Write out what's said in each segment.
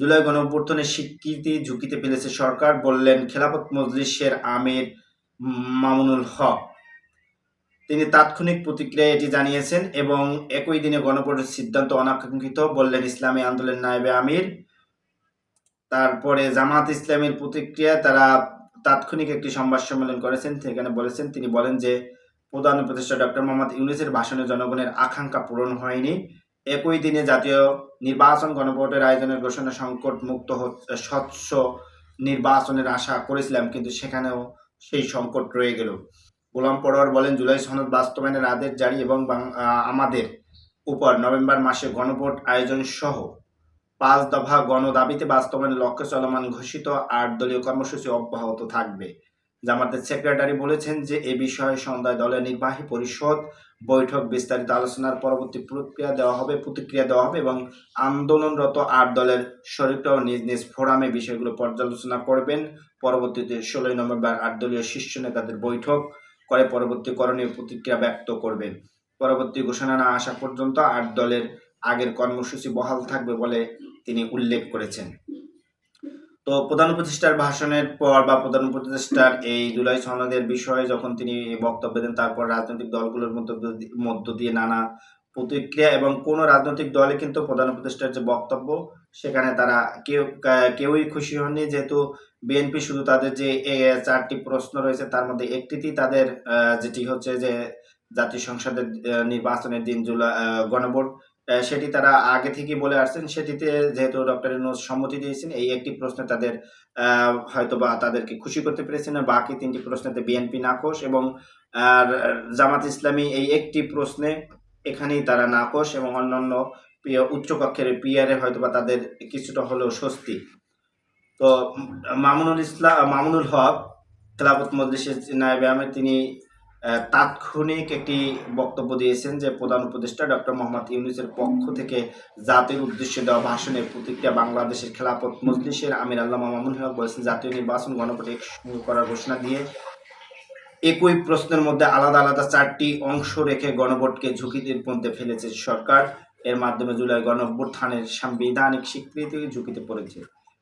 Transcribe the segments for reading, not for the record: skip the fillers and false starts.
জুলাই গণঅভ্যুত্থানের স্বীকৃতি ঝুঁকিতে ফেলেছে সরকার, বললেন খেলাফত মজলিসের আমির মামুনুল হক। তিনি তাৎক্ষণিক প্রতিক্রিয়ায় এটি জানিয়েছেন এবং একই দিনে গণভোটের সিদ্ধান্ত অনাকাঙ্ক্ষিত বললেন ইসলামী আন্দোলনের নায়েবে আমির। তারপরে জামাত ইসলামীর প্রতিক্রিয়া, তারা তাৎক্ষণিক একটি সংবাদ সম্মেলন করেছেন। সেখানে তিনি বলেন যে প্রধান উপদেষ্টা ডক্টর মোহাম্মদ ইউনূসের ভাষণে জনগণের আকাঙ্ক্ষা পূরণ হয়নি। একই দিনে জাতীয় নির্বাচন গণভোটের আয়োজনের ঘোষণা, সংকট মুক্ত স্বচ্ছ নির্বাচনের আশা করেছিলাম, কিন্তু সেখানেও সেই সংকট রয়ে গেল। গোলাম পরোয়ার বলেন, জুলাই সনদ বাস্তবায়নের আদেশ জারি এবং আমাদের উপর নভেম্বর মাসে গণভোট আয়োজন সহ 5 দফা গণদাবিতে বাস্তবায়নের লক্ষ্যে চলমান ঘোষিত 8 দলীয় কর্মসূচি অব্যাহত থাকবে। জামাতের সেক্রেটারি বলেছেন যে এ বিষয়ে সন্ধ্যায় দলের নির্বাহী পরিষদ বৈঠক, বিস্তারিত আলোচনার পরবর্তী প্রতিক্রিয়া দেওয়া হবে এবং আন্দোলনরত 8 দলের শরীরটাও নিজ নিজ ফোরামে বিষয়গুলো পর্যালোচনা করবেন। পরবর্তীতে 16 নভেম্বর 8 দলীয় শীর্ষ নেতাদের বৈঠক করে পরবর্তী করণীয় প্রতিক্রিয়া ব্যক্ত করবেন। পরবর্তী ঘোষণা না আসা পর্যন্ত 8 দলের আগের কর্মসূচি বহাল থাকবে বলে তিনি উল্লেখ করেছেন। তো প্রধান উপদেষ্টার ভাষণের পর বা প্রধান উপদেষ্টার এই জুলাই সনদের বিষয়ে যখন তিনি বক্তব্য দেন, তারপর রাজনৈতিক দলগুলোর মধ্য দিয়ে নানা প্রতিক্রিয়া, এবং কোনো রাজনৈতিক দলে কিন্তু প্রধান উপদেষ্টার যে বক্তব্য সেখানে তারা কেউই খুশি হননি, যেহেতু বিএনপি শুধু তাদের যে 4টি প্রশ্ন রয়েছে তার মধ্যে একটিতেই তাদের যেটি হচ্ছে যে জাতীয় সংসদের নির্বাচনের দিন গণভোট, সেটি তারা আগে থেকেই বলে আসছেন। সেটিতে যেহেতু ডক্টর ইউনূস সম্মতি দিয়েছেন, এই একটি প্রশ্নে তাদের হয়তোবা তাদেরকে খুশি করতে পেরেছেন। বাকি 3টি প্রশ্নেতে বিএনপি নাকশ এবং জামাত ইসলামী এই একটি প্রশ্নে এখানেই তারা নাকশ, এবং অন্যান্য উচ্চকক্ষের পিআরে হয়তোবা তাদের কিছুটা হলেও স্বস্তি। তো মামুনুল হক খেলাফত মজলিসের নায়েবে আমির, তিনি তাৎক্ষণিক একটি বক্তব্য দিয়েছেন যে প্রধান উপদেষ্টা ডক্টর মোহাম্মদ ইউনূসের পক্ষ থেকে জাতির উদ্দেশ্যে দেওয়া ভাষণের প্রতিক্রিয়া। বাংলাদেশের খেলাফত মজলিসের আমির আল্লামা মামুনুল হক বলেছেন, জাতীয় নির্বাচন গণভোটে একসঙ্গে করার ঘোষণা দিয়ে একই প্রশ্নের মধ্যে আলাদা আলাদা 4টি অংশ রেখে গণভোটকে ঝুঁকিতে মধ্যে ফেলেছে সরকার। এর মাধ্যমে জুলাই গণঅভ্যুত্থানের সাংবিধানিক স্বীকৃতি ঝুঁকিতে পড়েছে।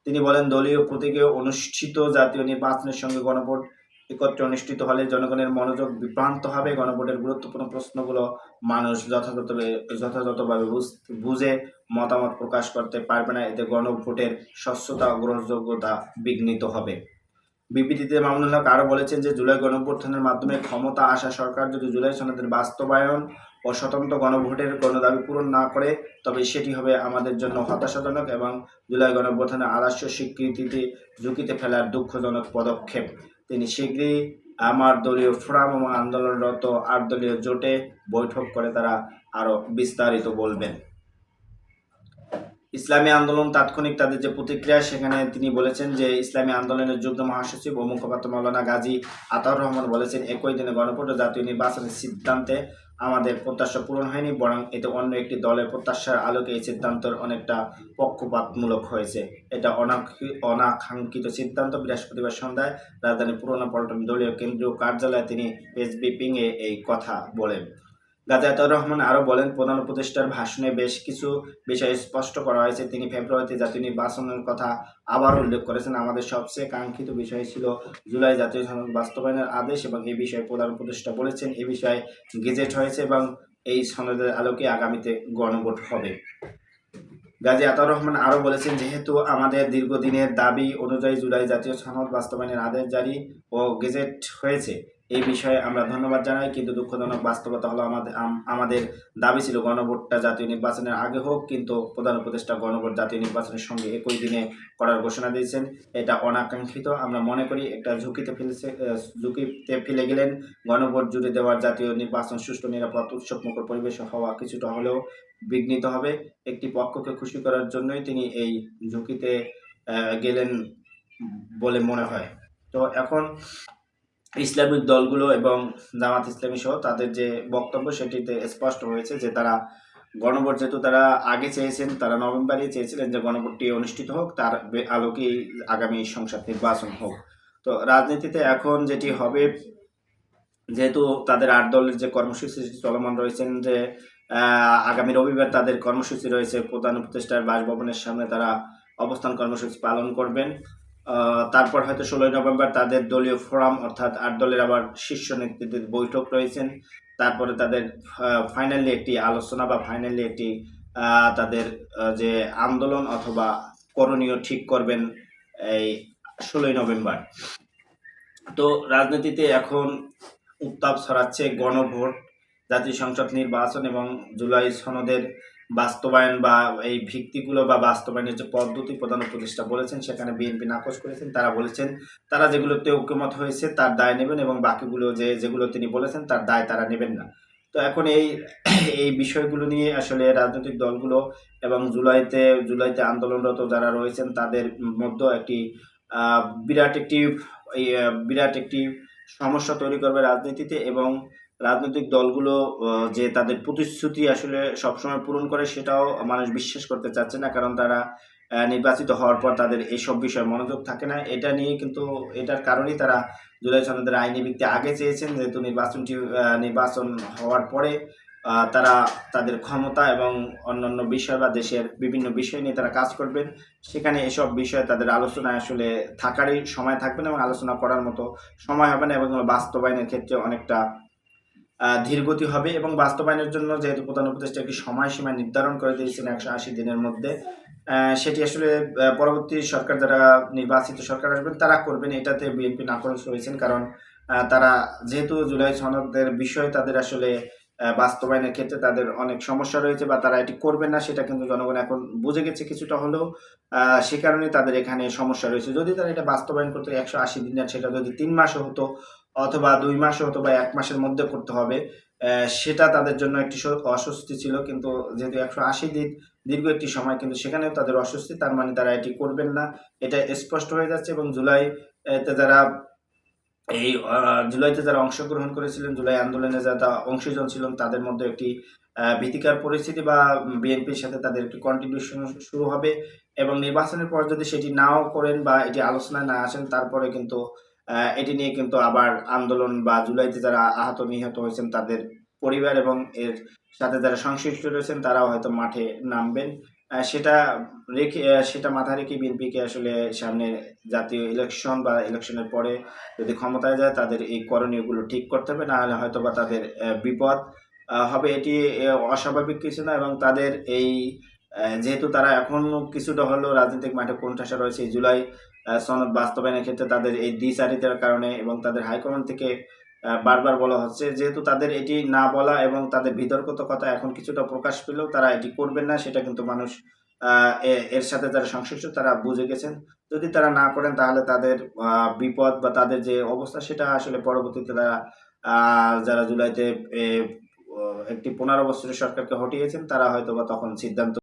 তিনি বলেন, দলীয় প্রতীকে অনুষ্ঠিত জাতীয় নির্বাচনের সঙ্গে গণভোট একত্রে অনুষ্ঠিত হলে জনগণের মনোযোগ বিভ্রান্ত হবে। গণভোটের গুরুত্বপূর্ণ প্রশ্নগুলো মানুষ যথাযথভাবে বুঝে মতামত প্রকাশ করতে পারবে না। এতে গণভোটের স্বচ্ছতা ও গ্রহণযোগ্যতা বিঘ্নিত হবে। বিবৃতিতে মামুনুল হক আরও বলেছেন যে জুলাই গণঅভ্যুত্থানের মাধ্যমে ক্ষমতা আসা সরকার যদি জুলাই সনদের বাস্তবায়ন ও স্বতন্ত্র গণভোটের গণদাবি পূরণ না করে, তবে সেটি হবে আমাদের জন্য হতাশাজনক এবং জুলাই গণঅভ্যুত্থানের আদর্শ স্বীকৃতিতে ঝুঁকিতে ফেলার দুঃখজনক পদক্ষেপ। তিনি শীঘ্রই আমার দলীয় ফোরাম এবং আন্দোলনরত 8 দলীয় জোটে বৈঠক করে তারা আরও বিস্তারিত বলবেন। ইসলামী আন্দোলন তাৎক্ষণিক তাদের যে প্রতিক্রিয়া, সেখানে তিনি বলেছেন যে ইসলামী আন্দোলনের যুগ্ম মহাসচিব ও মুখপাত্র মাওলানা গাজী আতাউর রহমান বলেছেন, একই দিনে গণভোট ও জাতীয় নির্বাচনের সিদ্ধান্তে আমাদের প্রত্যাশা পূরণ হয়নি, বরং এতে অন্য একটি দলের প্রত্যাশার আলোকে এই সিদ্ধান্তের অনেকটা পক্ষপাতমূলক হয়েছে। এটা অনাকাঙ্ক্ষিত সিদ্ধান্ত। বৃহস্পতিবার সন্ধ্যায় রাজধানীর পুরোনো পল্টন দলীয় কেন্দ্রীয় কার্যালয়ে তিনি প্রেসব্রিফিংয়ে এই কথা বলেন। গাজী আতাউর রহমান আরও বলেন, প্রধান উপদেষ্টার ভাষণে বেশ কিছু বিষয় স্পষ্ট করা হয়েছে। তিনি ফেব্রুয়ারিতে জাতীয় নির্বাচনের কথা আবার উল্লেখ করেছেন। আমাদের সবচেয়ে কাঙ্ক্ষিত বিষয় ছিল জুলাই জাতীয় সনদ বাস্তবায়নের আদেশ, এবং এই বিষয়ে প্রধান উপদেষ্টা বলেছেন এ বিষয়ে গেজেট হয়েছে এবং এই সনদের আলোকে আগামীতে গণভোট হবে। গাজী আতাউর রহমান আরও বলেছেন, যেহেতু আমাদের দীর্ঘদিনের দাবি অনুযায়ী জুলাই জাতীয় সনদ বাস্তবায়নের আদেশ জারি ও গেজেট হয়েছে, এই বিষয়ে আমরা ধন্যবাদ জানাই, কিন্তু দুঃখজনক বাস্তবতা হলো আমাদের দাবি ছিল গণভোটটা জাতীয় নির্বাচনের আগে হোক, কিন্তু প্রধান উপদেষ্টা গণভোট জাতীয় নির্বাচনের সঙ্গে একই দিনে করার ঘোষণা দিয়েছেন। এটা অনাকাঙ্ক্ষিত। আমরা মনে করি একটা ঝুঁকিতে ফেলে গেলেন। গণভোট জুড়ে দেওয়ার জাতীয় নির্বাচন সুষ্ঠু, নিরাপদ, উৎসবমুখর পরিবেশে হওয়া কিছুটা হলেও বিঘ্নিত হবে। একটি পক্ষকে খুশি করার জন্যই তিনি এই ঝুঁকিতে গেলেন বলে মনে হয়। তো এখন ইসলামিক দলগুলো এবং জামাত ইসলামী সহ তাদের যে বক্তব্য, সেটিতে স্পষ্ট হয়েছে যে তারা গণভোট, যেহেতু তারা আগে চেয়েছেন, তারা নভেম্বরেই চেয়েছিলেন যে গণভোটটি অনুষ্ঠিত হোক, তার আলোকেই আগামী সংসদ নির্বাচন হোক। তো রাজনীতিতে এখন যেটি হবে, যেহেতু তাদের 8 দলের যে কর্মসূচি চলমান রয়েছেন, যে আগামী রবিবার তাদের কর্মসূচি রয়েছে প্রধান উপদেষ্টার বাসভবনের সামনে তারা অবস্থান কর্মসূচি পালন করবেন। তারপর হয়তো 16ই নভেম্বর তাদের দলীয় ফোরাম অর্থাৎ 8 দলের আবার শীর্ষ নেতৃত্বের বৈঠক রয়েছেন। তারপরে তাদের ফাইনালি একটি আলোচনা বা ফাইনালি একটি তাদের যে আন্দোলন অথবা করণীয় ঠিক করবেন এই 16ই নভেম্বর। তো রাজনীতিতে এখন উত্তাপ ছড়াচ্ছে গণভোট, জাতীয় সংসদ নির্বাচন এবং জুলাই সনদের বাস্তবায়ন বা এই ভিত্তিগুলো বা বাস্তবায়নের যে পদ্ধতি প্রধান উপদেষ্টা বলেছেন, সেখানে বিএনপি নাকচ করেছেন। তারা বলেছেন তারা যেগুলোতে ঐক্যমত হয়েছে তার দায় নেবেন এবং বাকিগুলো যেগুলো তিনি বলেছেন তার দায় তারা নেবেন না। তো এখন এই বিষয়গুলো নিয়ে আসলে রাজনৈতিক দলগুলো এবং জুলাইতে আন্দোলনরত যারা রয়েছেন তাদের মধ্যে একটি বিরাট একটি সমস্যা তৈরি করবে রাজনীতিতে। এবং রাজনৈতিক দলগুলো যে তাদের প্রতিশ্রুতি আসলে সবসময় পূরণ করে সেটাও মানুষ বিশ্বাস করতে চাচ্ছে না, কারণ তারা নির্বাচিত হওয়ার পর তাদের এইসব বিষয়ে মনোযোগ থাকে না। এটার কারণেই তারা জুলাই সনদের আইনি ভিত্তি আগে চেয়েছেন, যেহেতু নির্বাচন হওয়ার পরে তারা তাদের ক্ষমতা এবং অন্যান্য বিষয় বা দেশের বিভিন্ন বিষয় নিয়ে তারা কাজ করবেন। সেখানে এসব বিষয়ে তাদের আলোচনায় আসলে থাকারই সময় থাকবে না এবং আলোচনা করার মতো সময় হবে না এবং বাস্তবায়নের ক্ষেত্রে অনেকটা ধীরগতি হবে। এবং বাস্তবায়নের জন্য যেহেতু প্রধান উপদেষ্টা একটি সময়সীমা নির্ধারণ করে দিয়েছেন 180 দিনের মধ্যে, সেটি আসলে পরবর্তী সরকার যারা নির্বাচিত সরকার আসবেন তারা করবেন, এটাতে বিএনপি নাকচ হয়েছেন। কারণ তারা যেহেতু জুলাই সনদের বিষয় তাদের আসলে বাস্তবায়নের ক্ষেত্রে তাদের অনেক সমস্যা রয়েছে বা তারা এটি করবেন না, সেটা কিন্তু জনগণ এখন বুঝে গেছে কিছুটা হলেও। সে কারণে তাদের এখানে সমস্যা রয়েছে। যদি তারা এটা বাস্তবায়ন করতে 180 দিন নেন, সেটা যদি 3 মাসও হতো অথবা 2 মাসও হতো বা 1 মাসের মধ্যে করতে হবে, সেটা তাদের জন্য একটি অস্বস্তি ছিল। কিন্তু যেহেতু 180 দিন দীর্ঘ একটি সময়, কিন্তু সেখানেও তাদের অস্বস্তি, তার মানে তারা এটি করবেন না, এটা স্পষ্ট হয়ে যাচ্ছে। এবং জুলাইতে যারা অংশগ্রহণ করেছিলেন, জুলাই আন্দোলনে যারা অংশীজন ছিলেন, তাদের মধ্যে একটি ভীতিকর পরিস্থিতি বা বিএনপির সাথে তাদের একটি কন্ট্রিবিউশন শুরু হবে। এবং নির্বাচনের পর যদি সেটি নাও করেন বা এটি আলোচনায় না আসেন, তারপরে কিন্তু এটি নিয়ে কিন্তু আবার আন্দোলন বা জুলাইতে যারা আহত নিহত হয়েছেন তাদের পরিবার এবং এর সাথে যারা সংশ্লিষ্ট রয়েছেন তারাও হয়তো মাঠে নামবেন। সেটা মাথায় রেখে বিএনপিকে আসলে সামনে জাতীয় ইলেকশন বা ইলেকশনের পরে যদি ক্ষমতায় যায় তাদের এই করণীয়গুলো ঠিক করতে হবে, না হলে হয়তো বা তাদের বিপদ হবে। এটি অস্বাভাবিক কিছু না। এবং তাদের যেহেতু তারা এখনো কিছুটা হলেও রাজনৈতিক মাঠে কোণঠাসা রয়েছে, এই জুলাই সনদ বাস্তবায়নের ক্ষেত্রে তাদের এই দ্বিচারিতার কারণে এবং তাদের হাইকমান্ড থেকে বারবার বলা হচ্ছে, যেহেতু তাদের এটি না বলা এবং তাদের বিতর্কিত কথা এখন কিছুটা প্রকাশ পেলেও তারা এটি করবেন না, সেটা কিন্তু মানুষ এর সাথে যারা সংশ্লিষ্ট তারা বুঝে গেছেন। যদি তারা না করেন তাহলে তাদের বিপদ বা তাদের যে অবস্থা সেটা আসলে পরবর্তীতে তারা যারা জুলাইতে একটি 15 বছরের সরকারকে হটিয়েছেন তারা হয়তো বা তখন সিদ্ধান্ত